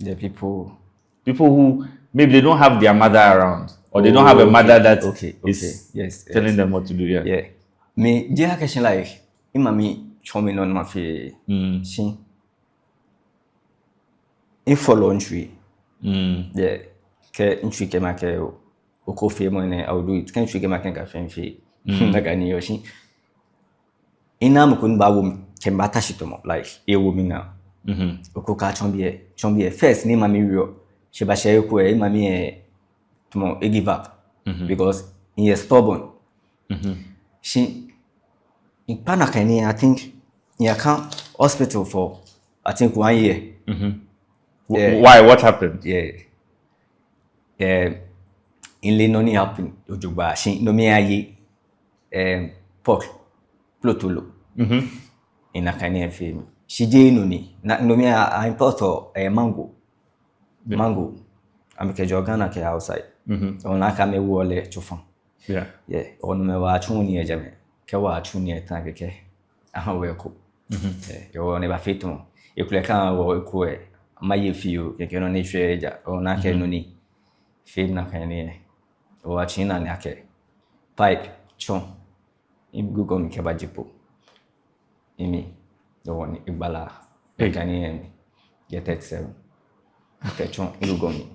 The people who maybe they don't have their mother around, or they don't have a mother that is telling them what to do. Yeah. Me, dear question like, imami chomi non mafi. She. Involuntary. Yeah. Ke intri ke make oko fe mo ne I will do it. Can intri ke make ka fe fe. Like ni yoshi. Ina mo kun ba wo ke mbata shitomo like e wo mi na. Oko ka chombi first ni mami rio. She ba share ko e mami e tomo e give up. Because he is stubborn. She in Panakani, I think he can hospital for I think 1 year. Yeah. Why? What happened? Yeah. In Lenoni happened Ujuba. She no me aye pork plotulu. In a Kanye film. She did no me I import mango. Mango. I'm a Jogana ke outside. On a kame wole chufan. Yeah. On me wa chuni e jame. Ke wa chuni e tanke ke. Aha we ko. Yo never fit on. You click on wo ko e maye fio ke no ni hwe ja. On a ke no ni. Film na kanye. O a china ni ake. Pipe chon. Im Google mi ke bajipo. Imi do woni igbala. Kanye get 37. Okay chon Google mi.